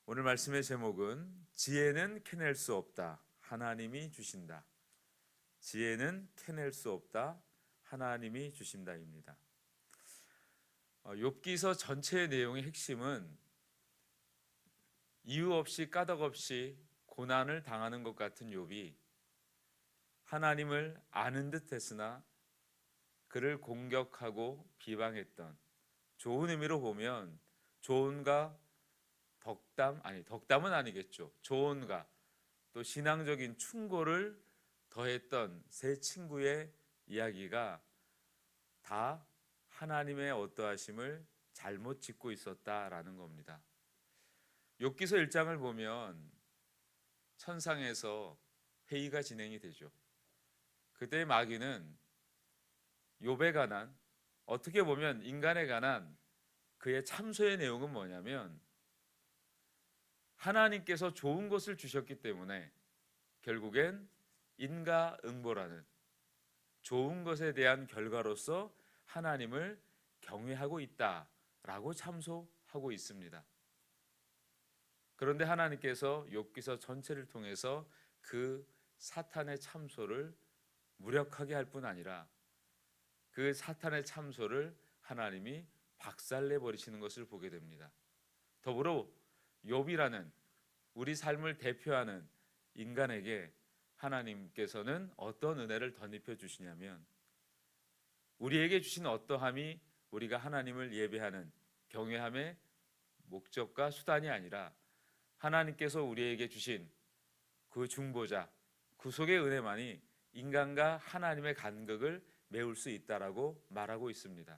오늘 말씀의 제목은 지혜는 캐낼 수 없다. 하나님이 주신다. 지혜는 캐낼 수 없다. 하나님이 주신다입니다. 욥기서 전체의 내용의 핵심은 이유 없이 까닭 없이 고난을 당하는 것 같은 욥이 하나님을 아는 듯 했으나 그를 공격하고 비방했던, 좋은 의미로 보면 조언과 덕담은 아니겠죠. 조언과 또 신앙적인 충고를 더했던 세 친구의 이야기가 다 하나님의 어떠하심을 잘못 짚고 있었다라는 겁니다. 욥기서 1장을 보면 천상에서 회의가 진행이 되죠. 그때 마귀는 욥에 관한, 어떻게 보면 인간에 관한 그의 참소의 내용은 뭐냐면, 하나님께서 좋은 것을 주셨기 때문에 결국엔 인과응보라는 좋은 것에 대한 결과로서 하나님을 경외하고 있다라고 참소하고 있습니다. 그런데 하나님께서 욥기서 전체를 통해서 그 사탄의 참소를 무력하게 할 뿐 아니라 그 사탄의 참소를 하나님이 박살내 버리시는 것을 보게 됩니다. 더불어 욥이라는 우리 삶을 대표하는 인간에게 하나님께서는 어떤 은혜를 덧입혀 주시냐면, 우리에게 주신 어떠함이 우리가 하나님을 예배하는 경외함의 목적과 수단이 아니라 하나님께서 우리에게 주신 그 중보자, 구속의 은혜만이 인간과 하나님의 간극을 메울 수 있다라고 말하고 있습니다.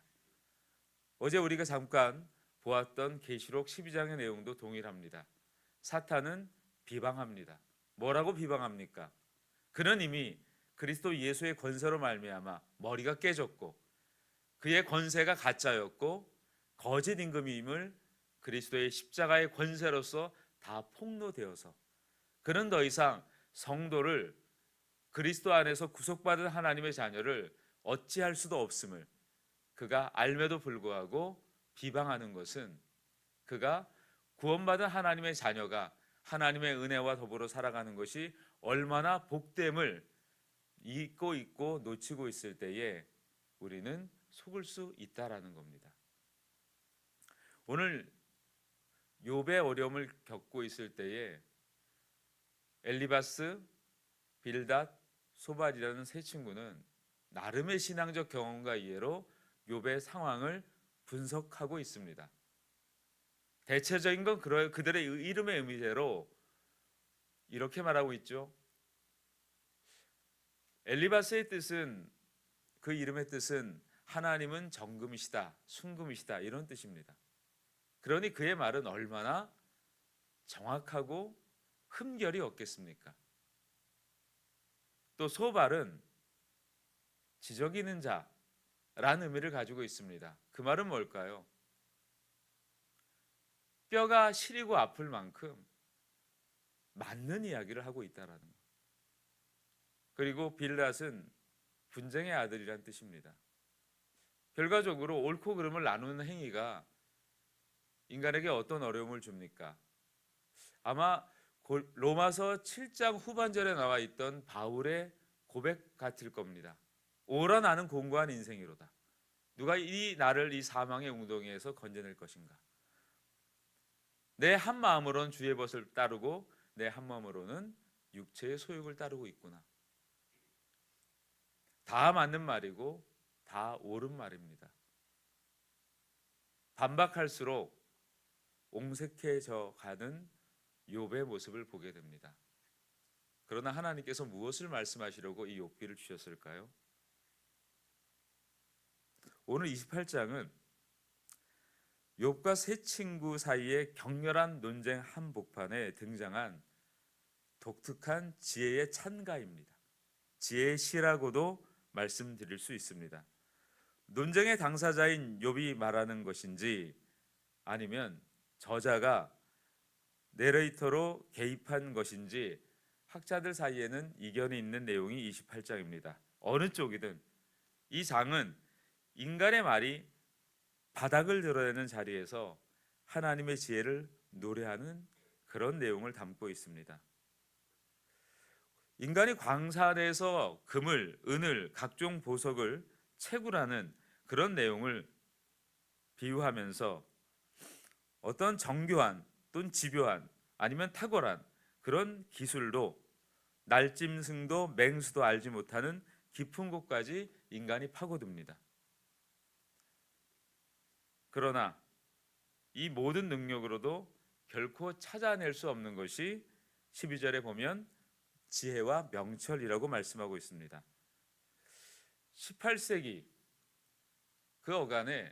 어제 우리가 잠깐 보았던 계시록 12장의 내용도 동일합니다. 사탄은 비방합니다. 뭐라고 비방합니까? 그는 이미 그리스도 예수의 권세로 말미암아 머리가 깨졌고 그의 권세가 가짜였고 거짓 임금임을 그리스도의 십자가의 권세로서 다 폭로되어서 그는 더 이상 성도를, 그리스도 안에서 구속받은 하나님의 자녀를 어찌할 수도 없음을 그가 알매도 불구하고 비방하는 것은, 그가 구원받은 하나님의 자녀가 하나님의 은혜와 더불어 살아가는 것이 얼마나 복됨을 잊고 있고 놓치고 있을 때에 우리는 속을 수 있다라는 겁니다. 오늘 욥의 어려움을 겪고 있을 때에 엘리바스, 빌닷, 소발이라는 세 친구는 나름의 신앙적 경험과 이해로 욥의 상황을 분석하고 있습니다. 대체적인 건 그들의 이름의 의미대로 이렇게 말하고 있죠. 엘리바스의 뜻은, 그 이름의 뜻은 하나님은 정금이시다, 순금이시다, 이런 뜻입니다. 그러니 그의 말은 얼마나 정확하고 흠결이 없겠습니까? 또 소발은 지저귀는 자라는 의미를 가지고 있습니다. 그 말은 뭘까요? 뼈가 시리고 아플 만큼 맞는 이야기를 하고 있다라는 것. 그리고 빌닷은 분쟁의 아들이란 뜻입니다. 결과적으로 옳고 그름을 나누는 행위가 인간에게 어떤 어려움을 줍니까? 아마 로마서 7장 후반절에 나와 있던 바울의 고백 같을 겁니다. 오라 나는 공고한 인생이로다. 누가 이 나를 이 사망의 웅덩이에서 건져낼 것인가? 내 한 마음으로는 주의 벗을 따르고 내 한 마음으로는 육체의 소욕을 따르고 있구나. 다 맞는 말이고 다 옳은 말입니다. 반박할수록 옹색해져 가는 욥의 모습을 보게 됩니다. 그러나 하나님께서 무엇을 말씀하시려고 이 욥기를 주셨을까요? 오늘 28장은 욥과 세 친구 사이의 격렬한 논쟁 한복판에 등장한 독특한 지혜의 찬가입니다. 지혜의 시라고도 말씀드릴 수 있습니다. 논쟁의 당사자인 욥이 말하는 것인지 아니면 저자가 내레이터로 개입한 것인지 학자들 사이에는 이견이 있는 내용이 28장입니다. 어느 쪽이든 이 장은 인간의 말이 바닥을 드러내는 자리에서 하나님의 지혜를 노래하는 그런 내용을 담고 있습니다. 인간이 광산에서 금을, 은을, 각종 보석을 채굴하는 그런 내용을 비유하면서 어떤 정교한 또는 집요한 아니면 탁월한 그런 기술도 날짐승도 맹수도 알지 못하는 깊은 곳까지 인간이 파고듭니다. 그러나 이 모든 능력으로도 결코 찾아낼 수 없는 것이 12절에 보면 지혜와 명철이라고 말씀하고 있습니다. 18세기 그 어간에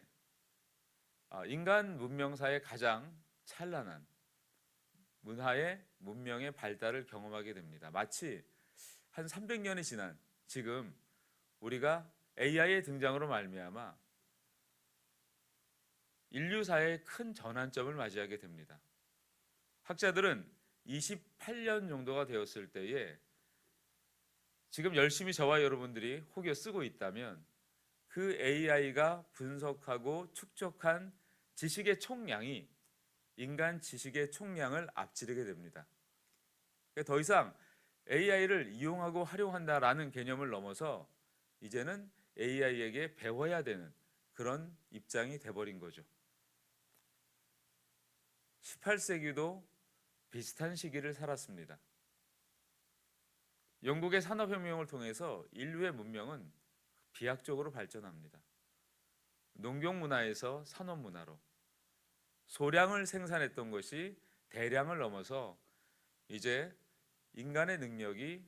인간 문명사의 가장 찬란한 문명의 발달을 경험하게 됩니다. 마치 한 300년이 지난 지금 우리가 AI의 등장으로 말미암아 인류사의 큰 전환점을 맞이하게 됩니다. 학자들은 28년 정도가 되었을 때에 지금 열심히 저와 여러분들이 혹여 쓰고 있다면 그 AI가 분석하고 축적한 지식의 총량이 인간 지식의 총량을 앞지르게 됩니다. 더 이상 AI를 이용하고 활용한다라는 개념을 넘어서 이제는 AI에게 배워야 되는 그런 입장이 돼버린 거죠. 18세기도 비슷한 시기를 살았습니다. 영국의 산업혁명을 통해서 인류의 문명은 비약적으로 발전합니다. 농경문화에서 산업문화로 소량을 생산했던 것이 대량을 넘어서 이제 인간의 능력이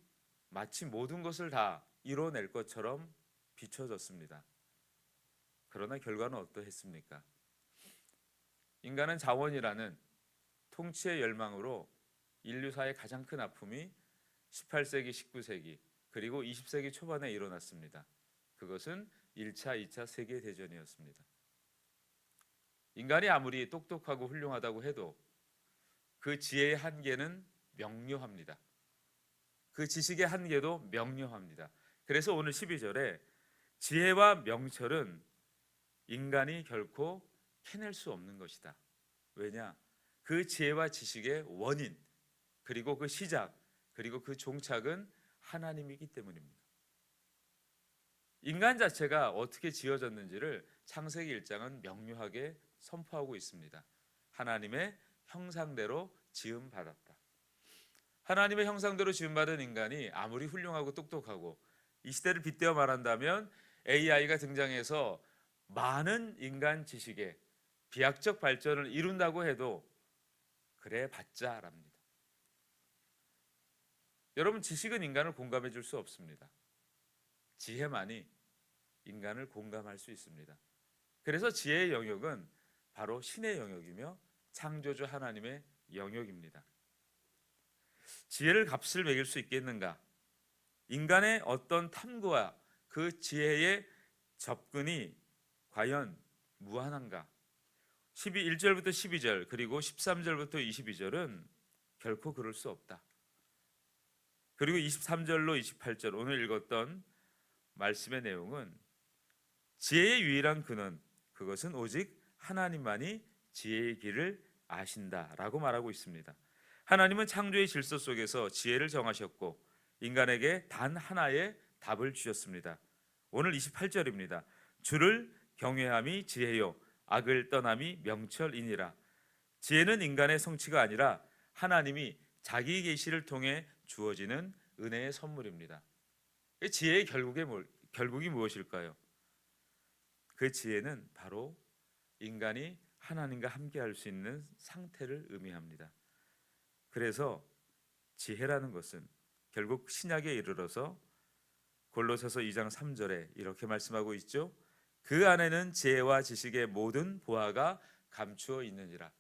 마치 모든 것을 다 이뤄낼 것처럼 비춰졌습니다. 그러나 결과는 어떠했습니까? 인간은 자원이라는 통치의 열망으로 인류사의 가장 큰 아픔이 18세기, 19세기 그리고 20세기 초반에 일어났습니다. 그것은 1차, 2차 세계대전이었습니다. 인간이 아무리 똑똑하고 훌륭하다고 해도 그 지혜의 한계는 명료합니다. 그 지식의 한계도 명료합니다. 그래서 오늘 12절에 지혜와 명철은 인간이 결코 캐낼 수 없는 것이다. 왜냐? 그 지혜와 지식의 원인, 그리고 그 시작, 그리고 그 종착은 하나님이기 때문입니다. 인간 자체가 어떻게 지어졌는지를 창세기 1장은 명료하게 선포하고 있습니다. 하나님의 형상대로 지음받았다. 하나님의 형상대로 지음받은 인간이 아무리 훌륭하고 똑똑하고 이 시대를 빗대어 말한다면 AI가 등장해서 많은 인간 지식의 비약적 발전을 이룬다고 해도 그래 봤자랍니다. 여러분, 지식은 인간을 공감해 줄 수 없습니다. 지혜만이 인간을 공감할 수 있습니다. 그래서 지혜의 영역은 바로 신의 영역이며 창조주 하나님의 영역입니다. 지혜를 값을 매길 수 있겠는가? 인간의 어떤 탐구와 그 지혜의 접근이 과연 무한한가? 1절부터 12절 그리고 13절부터 22절은 결코 그럴 수 없다. 그리고 23절로 28절 오늘 읽었던 말씀의 내용은 지혜의 유일한 근원, 그것은 오직 하나님만이 지혜의 길을 아신다라고 말하고 있습니다. 하나님은 창조의 질서 속에서 지혜를 정하셨고 인간에게 단 하나의 답을 주셨습니다. 오늘 28절입니다. 주를 경외함이 지혜요 악을 떠남이 명철이니라. 지혜는 인간의 성취가 아니라 하나님이 자기 계시를 통해 주어지는 은혜의 선물입니다. 지혜의 결국이 무엇일까요? 그 지혜는 바로 인간이 하나님과 함께할 수 있는 상태를 의미합니다. 그래서 지혜라는 것은 결국 신약에 이르러서 골로새서 2장 3절에 이렇게 말씀하고 있죠. 그 안에는 지혜와 지식의 모든 보화가 감추어 있느니라.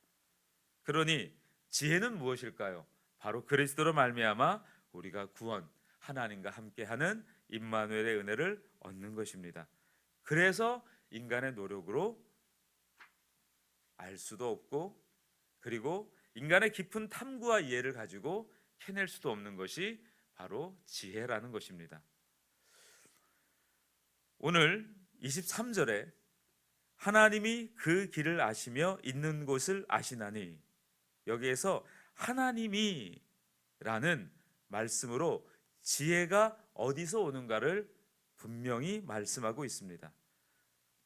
그러니 지혜는 무엇일까요? 바로 그리스도로 말미암아 우리가 구원, 하나님과 함께하는 임마누엘의 은혜를 얻는 것입니다. 그래서 인간의 노력으로 알 수도 없고 그리고 인간의 깊은 탐구와 이해를 가지고 해낼 수도 없는 것이 바로 지혜라는 것입니다. 오늘 23절에 하나님이 그 길을 아시며 있는 곳을 아시나니, 여기에서 하나님이 라는 말씀으로 지혜가 어디서 오는가를 분명히 말씀하고 있습니다.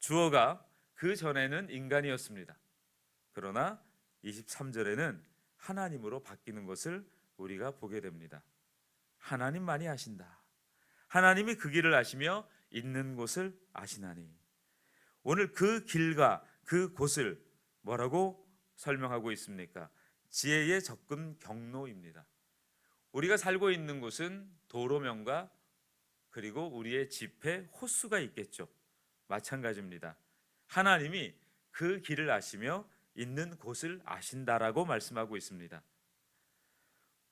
주어가 그 전에는 인간이었습니다. 그러나 23절에는 하나님으로 바뀌는 것을 우리가 보게 됩니다. 하나님만이 아신다. 하나님이 그 길을 아시며 있는 곳을 아시나니. 오늘 그 길과 그 곳을 뭐라고 설명하고 있습니까? 지혜의 접근 경로입니다. 우리가 살고 있는 곳은 도로명과 그리고 우리의 집에 호수가 있겠죠. 마찬가지입니다. 하나님이 그 길을 아시며 있는 곳을 아신다라고 말씀하고 있습니다.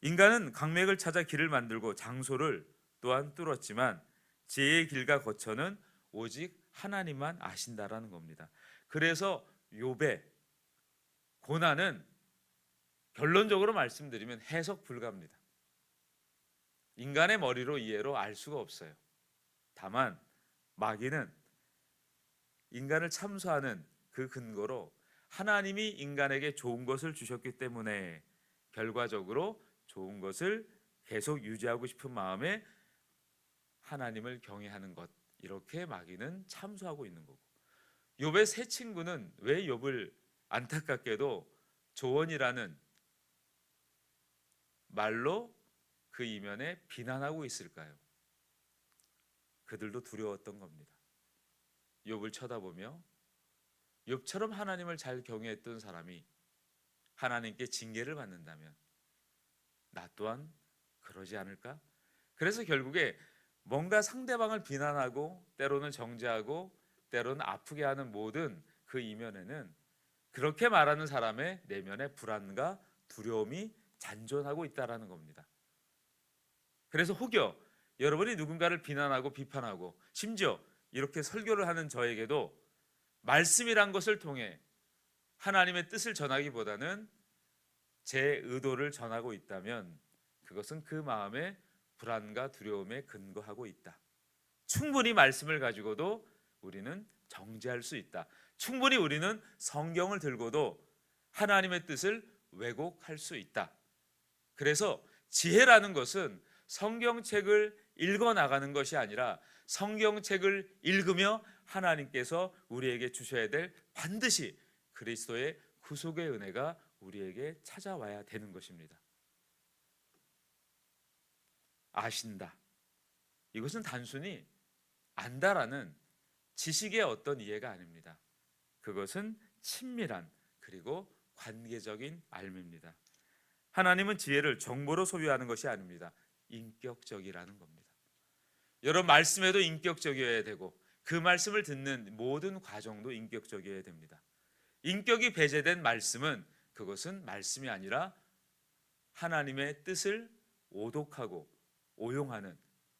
인간은 강맥을 찾아 길을 만들고 장소를 또한 뚫었지만 지혜의 길과 거처는 오직 하나님만 아신다라는 겁니다. 그래서 욥의 고난은 결론적으로 말씀드리면 해석 불가합니다. 인간의 머리로 이해로 알 수가 없어요. 다만 마귀는 인간을 참소하는 그 근거로 하나님이 인간에게 좋은 것을 주셨기 때문에 결과적으로 좋은 것을 계속 유지하고 싶은 마음에 하나님을 경외하는 것, 이렇게 마귀는 참소하고 있는 거고, 욥의 세 친구는 왜 욥을 안타깝게도 조언이라는 말로 그 이면에 비난하고 있을까요? 그들도 두려웠던 겁니다. 욥을 쳐다보며 욥처럼 하나님을 잘 경외했던 사람이 하나님께 징계를 받는다면 나 또한 그러지 않을까? 그래서 결국에 뭔가 상대방을 비난하고 때로는 정죄하고 때로는 아프게 하는 모든 그 이면에는 그렇게 말하는 사람의 내면의 불안과 두려움이 잔존하고 있다는 겁니다. 그래서 혹여 여러분이 누군가를 비난하고 비판하고 심지어 이렇게 설교를 하는 저에게도 말씀이란 것을 통해 하나님의 뜻을 전하기보다는 제 의도를 전하고 있다면 그것은 그 마음의 불안과 두려움에 근거하고 있다. 충분히 말씀을 가지고도 우리는 정죄할 수 있다. 충분히 우리는 성경을 들고도 하나님의 뜻을 왜곡할 수 있다. 그래서 지혜라는 것은 성경책을 읽어 나가는 것이 아니라 성경책을 읽으며 하나님께서 우리에게 주셔야 될 반드시 그리스도의 구속의 은혜가 우리에게 찾아와야 되는 것입니다. 아신다. 이것은 단순히 안다라는 지식의 어떤 이해가 아닙니다. 그것은 친밀한 그리고 관계적인 알미입니다. 하나님은 지혜를 정보로 소유하는 것이 아닙니다. 인격적이라는 겁니다. 여러분, 말씀에도 인격적이어야 되고 그 말씀을 듣는 모든 과정도 인격적이어야 됩니다. 인격이 배제된 말씀은 그것은 말씀이 아니라 하나님의 뜻을 오독하고 오용하는,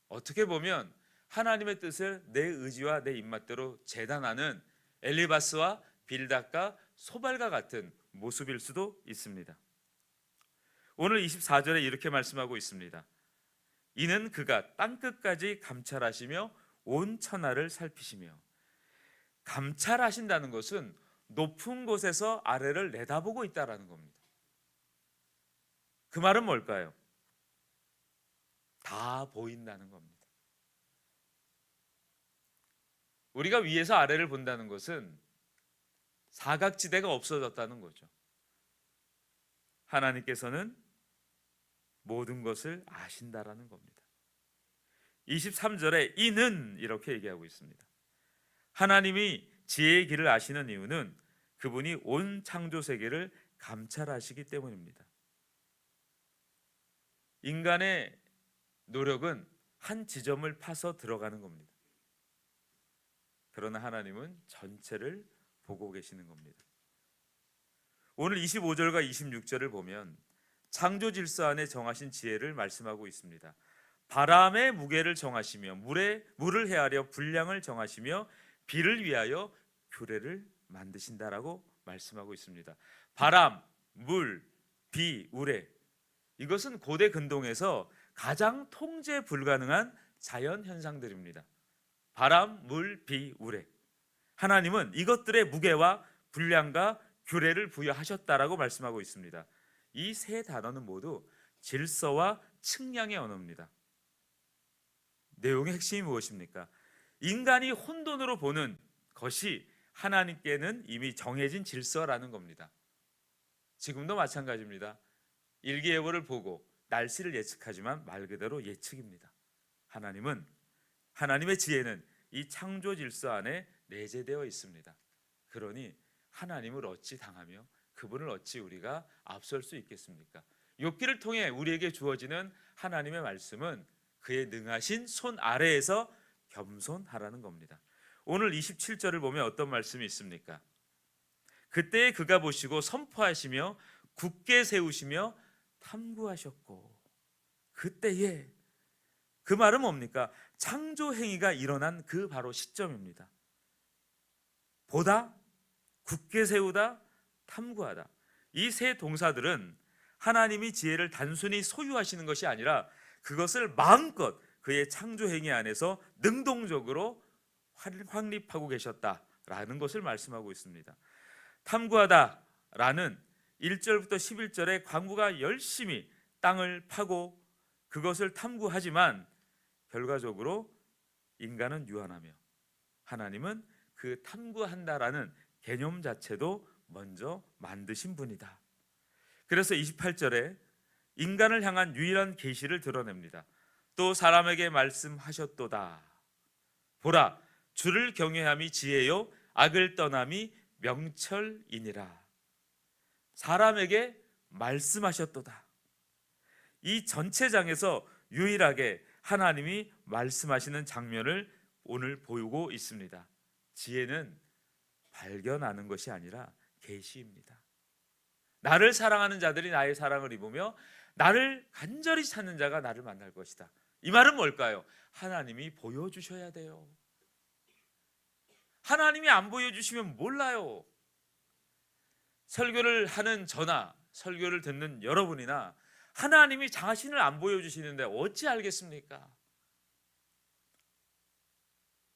어떻게 보면 하나님의 뜻을 내 의지와 내 입맛대로 재단하는 엘리바스와 빌닷과 소발과 같은 모습일 수도 있습니다. 오늘 24절에 이렇게 말씀하고 있습니다. 이는 그가 땅끝까지 감찰하시며 온 천하를 살피시며. 감찰하신다는 것은 높은 곳에서 아래를 내다보고 있다라는 겁니다. 그 말은 뭘까요? 다 보인다는 겁니다. 우리가 위에서 아래를 본다는 것은 사각지대가 없어졌다는 거죠. 하나님께서는 모든 것을 아신다라는 겁니다. 23절에 이는 이렇게 얘기하고 있습니다. 하나님이 지혜의 길을 아시는 이유는 그분이 온 창조 세계를 감찰하시기 때문입니다. 인간의 노력은 한 지점을 파서 들어가는 겁니다. 그러나 하나님은 전체를 보고 계시는 겁니다. 오늘 25절과 26절을 보면 창조 질서 안에 정하신 지혜를 말씀하고 있습니다. 바람의 무게를 정하시며 물을 헤아려 분량을 정하시며 비를 위하여 규례를 만드신다라고 말씀하고 있습니다. 바람, 물, 비, 우레, 이것은 고대 근동에서 가장 통제 불가능한 자연 현상들입니다. 바람, 물, 비, 우레. 하나님은 이것들의 무게와 분량과 규례를 부여하셨다라고 말씀하고 있습니다. 이 세 단어는 모두 질서와 측량의 언어입니다. 내용의 핵심이 무엇입니까? 인간이 혼돈으로 보는 것이 하나님께는 이미 정해진 질서라는 겁니다. 지금도 마찬가지입니다. 일기예보를 보고 날씨를 예측하지만 말 그대로 예측입니다. 하나님은, 하나님의 지혜는 이 창조 질서 안에 내재되어 있습니다. 그러니 하나님을 어찌 당하며 그분을 어찌 우리가 앞설 수 있겠습니까? 욥기를 통해 우리에게 주어지는 하나님의 말씀은 그의 능하신 손 아래에서 겸손하라는 겁니다. 오늘 27절을 보면 어떤 말씀이 있습니까? 그때에 그가 보시고 선포하시며 굳게 세우시며 탐구하셨고, 그때에, 그 말은 뭡니까? 창조 행위가 일어난 그 바로 시점입니다. 보다, 굳게 세우다, 탐구하다. 이 세 동사들은 하나님이 지혜를 단순히 소유하시는 것이 아니라 그것을 마음껏 그의 창조 행위 안에서 능동적으로 확립하고 계셨다라는 것을 말씀하고 있습니다. 탐구하다라는 1절부터 11절에 광구가 열심히 땅을 파고 그것을 탐구하지만 결과적으로 인간은 유한하며 하나님은 그 탐구한다라는 개념 자체도 먼저 만드신 분이다. 그래서 28절에 인간을 향한 유일한 계시를 드러냅니다. 또 사람에게 말씀하셨도다. 보라, 주를 경외함이 지혜요 악을 떠남이 명철이니라. 사람에게 말씀하셨도다. 이 전체 장에서 유일하게 하나님이 말씀하시는 장면을 오늘 보이고 있습니다. 지혜는 발견하는 것이 아니라 계시입니다. 나를 사랑하는 자들이 나의 사랑을 입으며 나를 간절히 찾는 자가 나를 만날 것이다. 이 말은 뭘까요? 하나님이 보여주셔야 돼요. 하나님이 안 보여주시면 몰라요. 설교를 하는 저나 설교를 듣는 여러분이나 하나님이 자신을 안 보여주시는데 어찌 알겠습니까?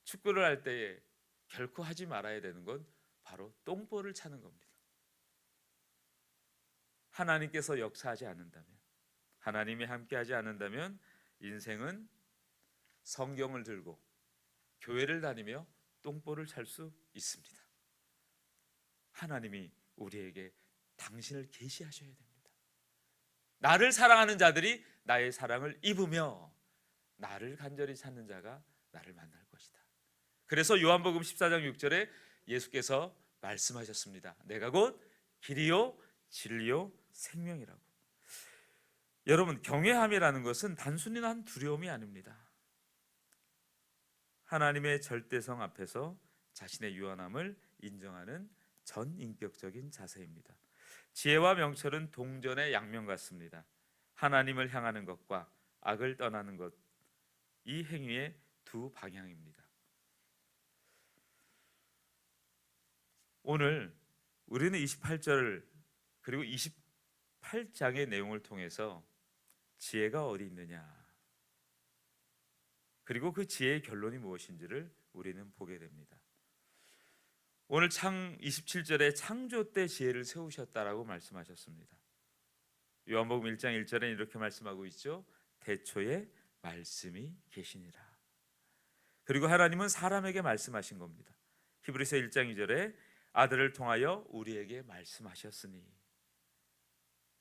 축구를 할 때에 결코 하지 말아야 되는 건 바로 똥볼을 차는 겁니다. 하나님께서 역사하지 않는다면, 하나님이 함께하지 않는다면 인생은 성경을 들고 교회를 다니며 똥볼을 찰 수 있습니다. 하나님이 우리에게 당신을 계시하셔야 됩니다. 나를 사랑하는 자들이 나의 사랑을 입으며 나를 간절히 찾는 자가 나를 만날 것이다. 그래서 요한복음 14장 6절에 예수께서 말씀하셨습니다. 내가 곧 길이요 진리요 생명이라고. 여러분, 경외함이라는 것은 단순한 두려움이 아닙니다. 하나님의 절대성 앞에서 자신의 유한함을 인정하는 전인격적인 자세입니다. 지혜와 명철은 동전의 양면 같습니다. 하나님을 향하는 것과 악을 떠나는 것, 이 행위의 두 방향입니다. 오늘 우리는 28절 그리고 28장의 내용을 통해서 지혜가 어디 있느냐, 그리고 그 지혜의 결론이 무엇인지를 우리는 보게 됩니다. 오늘 27절에 창조 때 지혜를 세우셨다라고 말씀하셨습니다. 요한복음 1장 1절에 이렇게 말씀하고 있죠. 태초에 말씀이 계시니라. 그리고 하나님은 사람에게 말씀하신 겁니다. 히브리서 1장 2절에 아들을 통하여 우리에게 말씀하셨으니.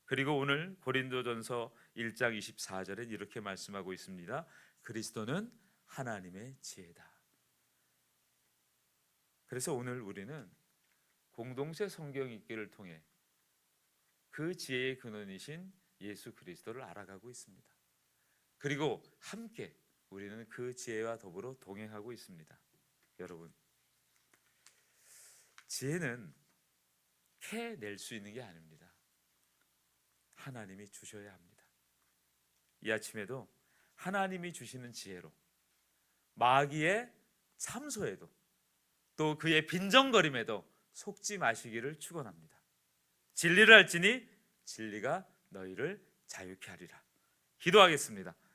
그리고 오늘 고린도전서 1장 24절에 이렇게 말씀하고 있습니다. 그리스도는 하나님의 지혜다. 그래서 오늘 우리는 공동체 성경 읽기를 통해 그 지혜의 근원이신 예수 그리스도를 알아가고 있습니다. 그리고 함께 우리는 그 지혜와 더불어 동행하고 있습니다. 여러분, 지혜는 캐낼 수 있는 게 아닙니다. 하나님이 주셔야 합니다. 이 아침에도 하나님이 주시는 지혜로 마귀의 참소에도 또 그의 빈정거림에도 속지 마시기를 축원합니다. 진리를 알지니 진리가 너희를 자유케 하리라. 기도하겠습니다.